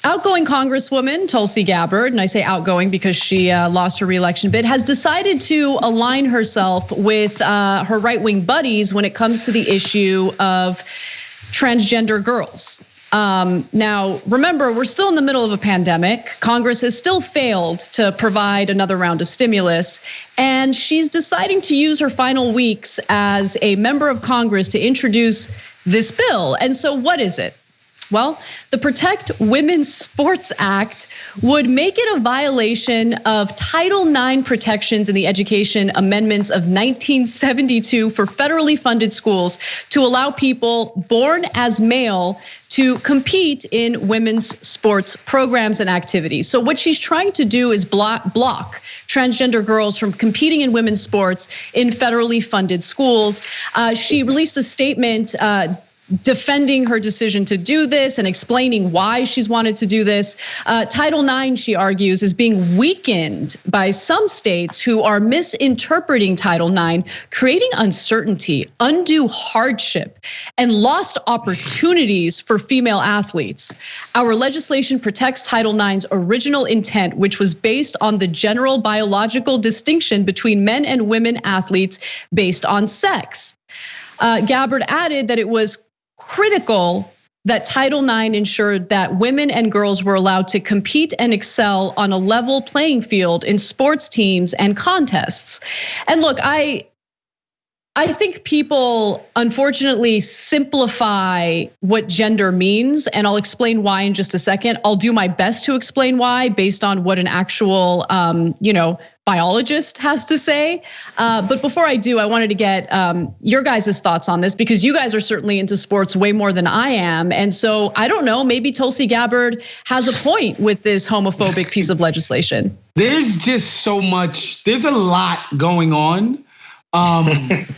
Outgoing Congresswoman Tulsi Gabbard, and I say outgoing because she lost her reelection bid, has decided to align herself with her right-wing buddies when it comes to the issue of transgender girls. Now, remember, we're still in the middle of a pandemic. Congress has still failed to provide another round of stimulus, and she's deciding to use her final weeks as a member of Congress to introduce this bill. And so what is it? Well, the Protect Women's Sports Act would make it a violation of Title IX protections in the Education Amendments of 1972 for federally funded schools to allow people born as male to compete in women's sports programs and activities. So what she's trying to do is block transgender girls from competing in women's sports in federally funded schools. She released a statement defending her decision to do this and explaining why she's wanted to do this. Title IX, she argues, is being weakened by some states who are misinterpreting Title IX, creating uncertainty, undue hardship, and lost opportunities for female athletes. Our legislation protects Title IX's original intent, which was based on the general biological distinction between men and women athletes based on sex. Gabbard added that it was critical that Title IX ensured that women and girls were allowed to compete and excel on a level playing field in sports teams and contests. And look, I think people unfortunately simplify what gender means, and I'll explain why in just a second. I'll do my best to explain why based on what an actual, biologist has to say. But before I do, I wanted to get your guys' thoughts on this because you guys are certainly into sports way more than I am. And so I don't know, maybe Tulsi Gabbard has a point with this homophobic piece of legislation. There's just so much, there's a lot going on.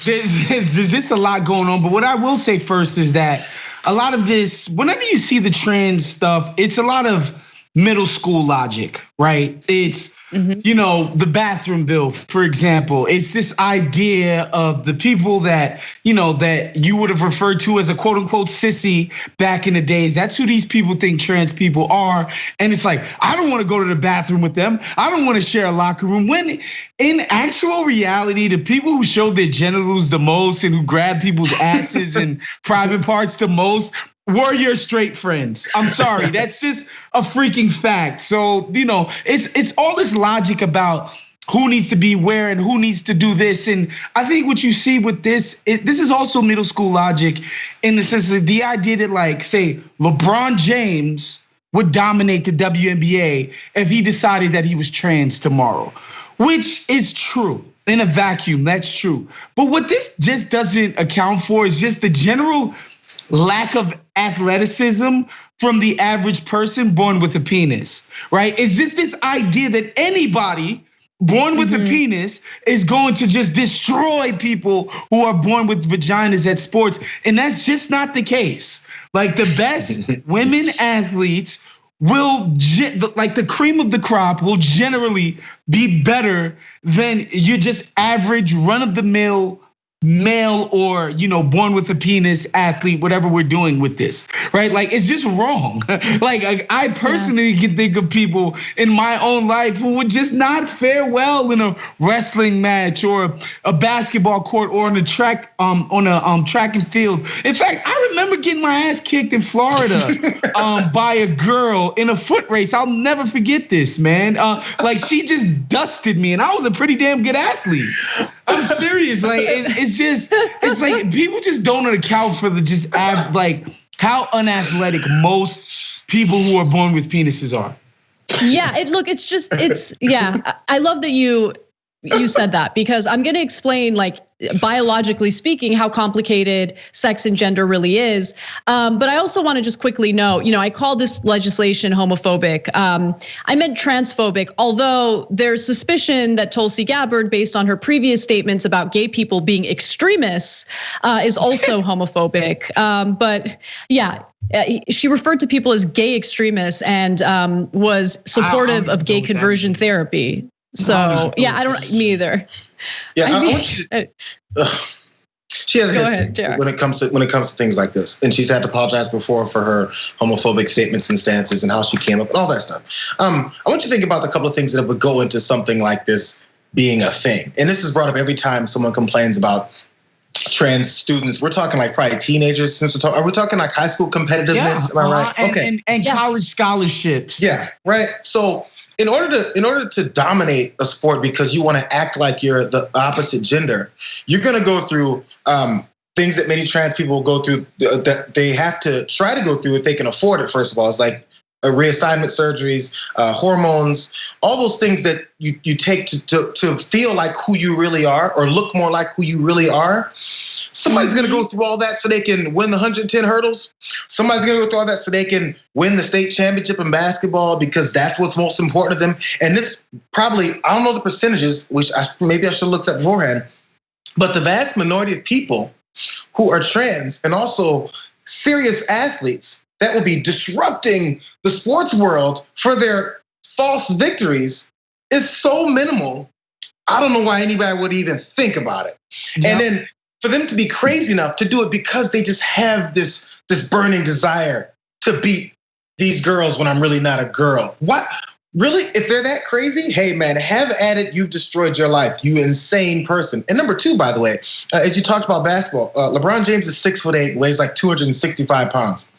There's just a lot going on. But what I will say first is that a lot of this, whenever you see the trans stuff, it's a lot of middle school logic, right? It's, the bathroom bill, for example. It's this idea of the people that, that you would have referred to as a quote unquote sissy back in the days. That's who these people think trans people are. And it's like, I don't want to go to the bathroom with them. I don't want to share a locker room. When in actual reality, the people who show their genitals the most and who grab people's asses and private parts the most were your straight friends. I'm sorry, that's just a freaking fact. So, it's all this logic about who needs to be where and who needs to do this. And I think what you see with this is also middle school logic in the sense that the idea that, like, say, LeBron James would dominate the WNBA if he decided that he was trans tomorrow, which is true. In a vacuum, that's true. But what this just doesn't account for is just the general lack of athleticism from the average person born with a penis, right? It's just this idea that anybody born with a penis is going to just destroy people who are born with vaginas at sports. And that's just not the case. Like, the best women athletes will, like the cream of the crop, will generally be better than your just average run-of-the-mill male or, born with a penis athlete, whatever we're doing with this, right? Like, it's just wrong. Like, I personally can think of people in my own life who would just not fare well in a wrestling match or a basketball court or on a track, track and field. In fact, I remember getting my ass kicked in Florida by a girl in a foot race. I'll never forget this, man. Like, she just dusted me, and I was a pretty damn good athlete. I'm serious. Like, it's like people just don't account for the like how unathletic most people who are born with penises are. Yeah, I love that you said that because I'm going to explain, like, biologically speaking, how complicated sex and gender really is. But I also want to just quickly note, I called this legislation homophobic. I meant transphobic, although there's suspicion that Tulsi Gabbard, based on her previous statements about gay people being extremists, is also homophobic. But yeah, she referred to people as gay extremists and was supportive of gay conversion therapy. So yeah, me either. Yeah, I want you to, She has a history when it comes to things like this, and she's had to apologize before for her homophobic statements and stances and how she came up and all that stuff. I want you to think about a couple of things that would go into something like this being a thing, and this is brought up every time someone complains about trans students. We're talking like probably teenagers. Are we talking like high school competitiveness? Am I right? Okay. And college scholarships. Yeah, right. So in order to dominate a sport because you want to act like you're the opposite gender, you're going to go through things that many trans people go through that they have to try to go through if they can afford it. First of all, it's like reassignment surgeries, hormones, all those things that you take to feel like who you really are or look more like who you really are. Somebody's going to go through all that so they can win the 110 hurdles. Somebody's going to go through all that so they can win the state championship in basketball because that's what's most important to them. And this probably, I don't know the percentages, which maybe I should have looked at beforehand, but the vast minority of people who are trans and also serious athletes that will be disrupting the sports world for their false victories is so minimal. I don't know why anybody would even think about it. Yeah. And then for them to be crazy enough to do it because they just have this burning desire to beat these girls when I'm really not a girl. What? Really? If they're that crazy, hey man, have at it. You've destroyed your life, you insane person. And number two, by the way, as you talked about basketball, LeBron James is 6'8", weighs like 265 pounds.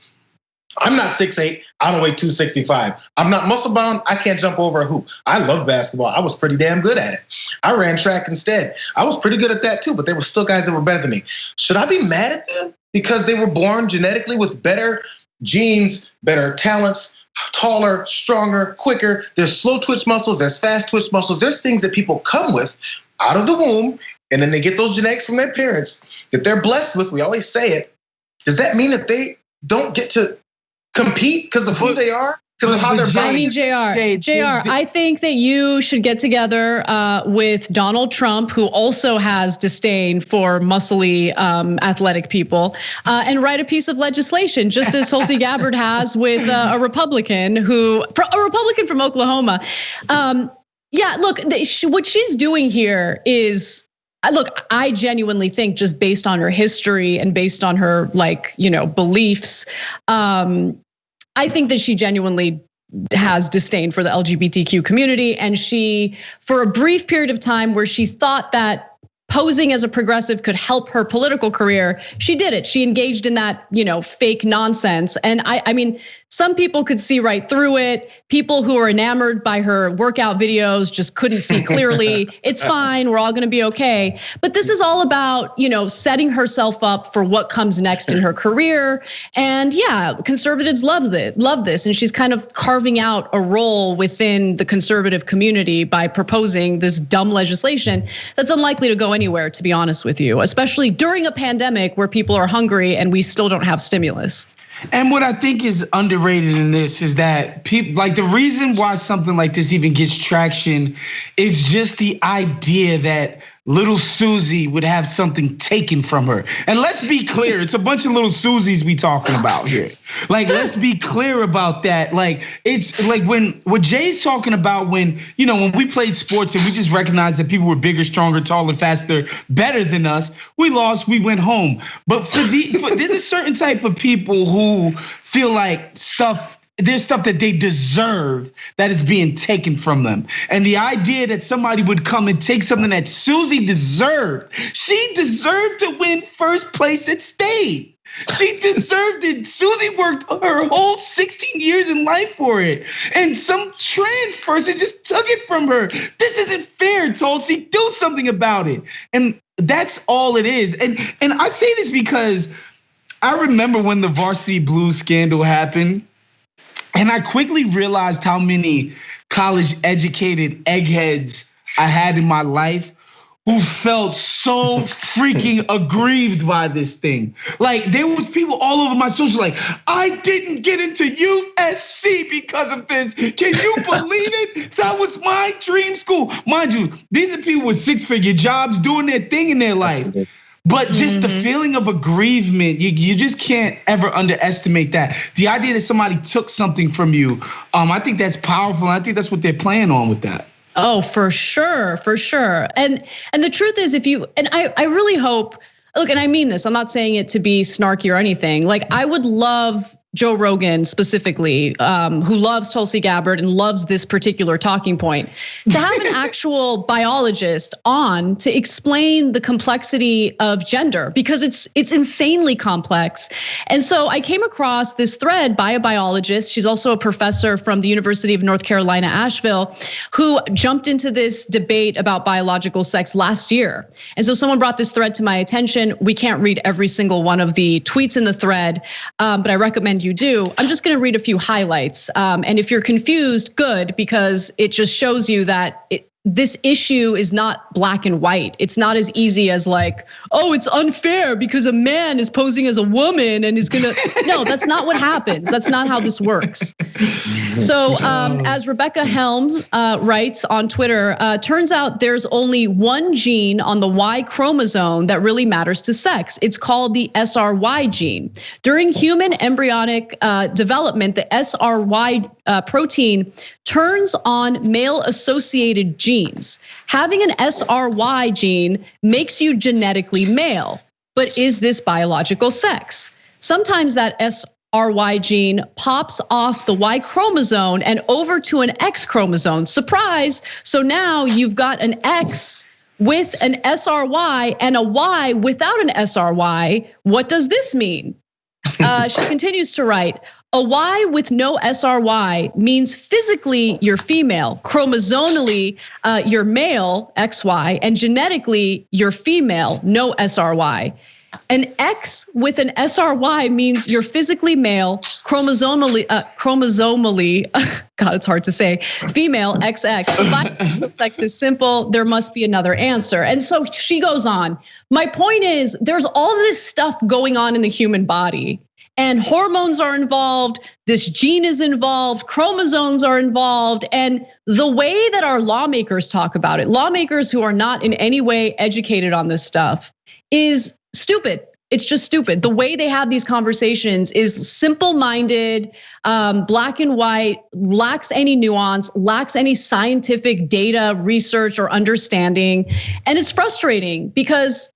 I'm not 6'8", I don't weigh 265. I'm not muscle bound, I can't jump over a hoop. I love basketball, I was pretty damn good at it. I ran track instead. I was pretty good at that too, but there were still guys that were better than me. Should I be mad at them because they were born genetically with better genes, better talents, taller, stronger, quicker? There's slow twitch muscles, there's fast twitch muscles. There's things that people come with out of the womb, and then they get those genetics from their parents that they're blessed with. We always say it. Does that mean that they don't get to compete because of who they are? Because of how they're I mean, Jayar, I think that you should get together with Donald Trump, who also has disdain for muscly, athletic people, and write a piece of legislation, just as Tulsi Gabbard has with a Republican from Oklahoma. Yeah, look, what she's doing here is. Look, I genuinely think just based on her history and based on her beliefs, I think that she genuinely has disdain for the LGBTQ community. And she, for a brief period of time where she thought that posing as a progressive could help her political career, she did it. She engaged in that, fake nonsense. And I mean, some people could see right through it. People who are enamored by her workout videos just couldn't see clearly. It's fine, we're all gonna be okay. But this is all about, setting herself up for what comes next in her career. And yeah, conservatives love this. And she's kind of carving out a role within the conservative community by proposing this dumb legislation that's unlikely to go anywhere, to be honest with you, especially during a pandemic where people are hungry and we still don't have stimulus. And what I think is underrated in this is that people, like, the reason why something like this even gets traction is just the idea that little Susie would have something taken from her. And let's be clear, it's a bunch of little Susies we talking about here. Like, let's be clear about that. Like, it's like what Jay's talking about when we played sports and we just recognized that people were bigger, stronger, taller, faster, better than us. We lost, we went home. But there's a certain type of people who feel like there's stuff that they deserve that is being taken from them. And the idea that somebody would come and take something that Susie deserved, she deserved to win first place at state. She deserved it. Susie worked her whole 16 years in life for it. And some trans person just took it from her. This isn't fair, Tulsi. Do something about it. And that's all it is. And I say this because I remember when the Varsity Blues scandal happened. And I quickly realized how many college-educated eggheads I had in my life who felt so freaking aggrieved by this thing. Like, there was people all over my social like, I didn't get into USC because of this. Can you believe it? That was my dream school. Mind you, these are people with six-figure jobs doing their thing in their life. Absolutely. But just the feeling of aggrievement, you just can't ever underestimate that. The idea that somebody took something from you, I think that's powerful. And I think that's what they're playing on with that. Oh, for sure, for sure. And the truth is, I really hope, look, and I mean this, I'm not saying it to be snarky or anything. Like, I would love Joe Rogan specifically, who loves Tulsi Gabbard and loves this particular talking point, to have an actual biologist on to explain the complexity of gender, because it's insanely complex. And so I came across this thread by a biologist. She's also a professor from the University of North Carolina, Asheville, who jumped into this debate about biological sex last year. And so someone brought this thread to my attention. We can't read every single one of the tweets in the thread, but I recommend you do. I'm just gonna read a few highlights. And if you're confused, good, because it just shows you that this issue is not black and white. It's not as easy as like, oh, it's unfair because a man is posing as a woman and is gonna, no, that's not what happens. That's not how this works. So as Rebecca Helms writes on Twitter, turns out there's only one gene on the Y chromosome that really matters to sex. It's called the SRY gene. During human embryonic development, the SRY protein turns on male-associated genes. Having an SRY gene makes you genetically male, but is this biological sex? Sometimes that SRY gene pops off the Y chromosome and over to an X chromosome. Surprise! So now you've got an X with an SRY and a Y without an SRY. What does this mean? She continues to write, a Y with no SRY means physically you're female, chromosomally you're male, XY, and genetically you're female, no SRY. An X with an SRY means you're physically male, chromosomally, God, it's hard to say, female, XX. Biological sex is simple, there must be another answer. And so she goes on. My point is, there's all this stuff going on in the human body. And hormones are involved, this gene is involved, chromosomes are involved, and the way that our lawmakers talk about it, lawmakers who are not in any way educated on this stuff, is stupid. It's just stupid. The way they have these conversations is simple-minded, black and white, lacks any nuance, lacks any scientific data, research, or understanding. And it's frustrating because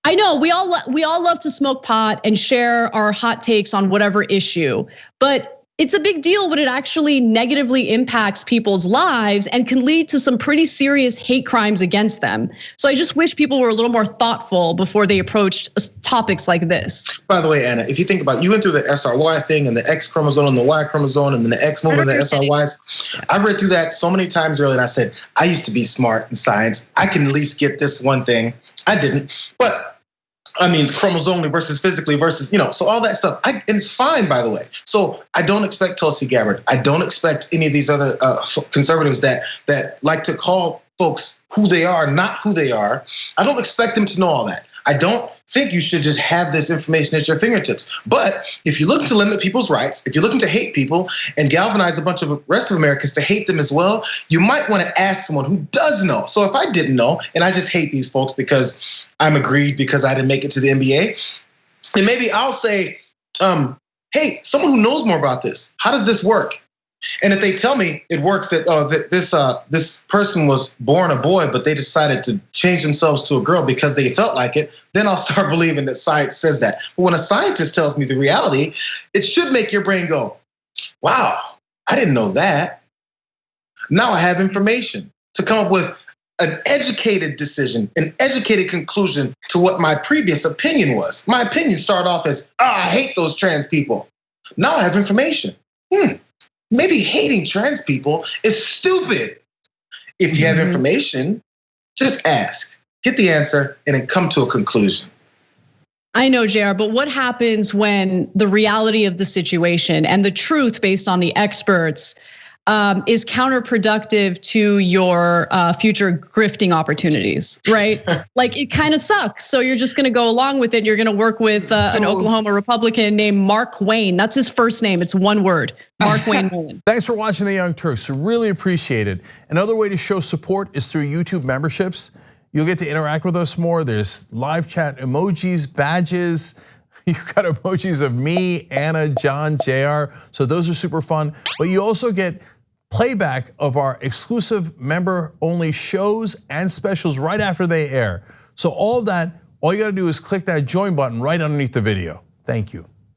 I know we all love to smoke pot and share our hot takes on whatever issue, but it's a big deal when it actually negatively impacts people's lives and can lead to some pretty serious hate crimes against them. So I just wish people were a little more thoughtful before they approached topics like this. By the way, Anna, if you think about it, you went through the SRY thing and the X chromosome and the Y chromosome and then the X movement and the SRYs. I read through that so many times earlier and I said, I used to be smart in science. I can at least get this one thing. I didn't, but I mean, chromosomally versus physically versus, so all that stuff. And it's fine, by the way. So I don't expect Tulsi Gabbard. I don't expect any of these other conservatives that like to call folks who they are, not who they are. I don't expect them to know all that. I don't think you should just have this information at your fingertips. But if you're looking to limit people's rights, if you're looking to hate people and galvanize a bunch of rest of Americans to hate them as well, you might want to ask someone who does know. So if I didn't know and I just hate these folks because I'm aggrieved because I didn't make it to the NBA, then maybe I'll say, hey, someone who knows more about this, how does this work? And if they tell me it works that this person was born a boy, but they decided to change themselves to a girl because they felt like it, then I'll start believing that science says that. But when a scientist tells me the reality, it should make your brain go, wow, I didn't know that. Now I have information to come up with an educated decision, an educated conclusion to what my previous opinion was. My opinion started off as, I hate those trans people. Now I have information. Maybe hating trans people is stupid. If you have information, just ask, get the answer, and then come to a conclusion. I know, Jayar, but what happens when the reality of the situation and the truth based on the experts is counterproductive to your future grifting opportunities, right? Like it kind of sucks. So you're just gonna go along with it. You're gonna work with an Oklahoma Republican named Mark Wayne. That's his first name, it's one word, Mark Wayne Mullen. Thanks for watching The Young Turks, really appreciate it. Another way to show support is through YouTube memberships. You'll get to interact with us more. There's live chat emojis, badges. You've got emojis of me, Anna, John, Jayar. So those are super fun. But you also get playback of our exclusive member-only shows and specials right after they air. So all of that All you gotta do is click that join button right underneath the video. Thank you.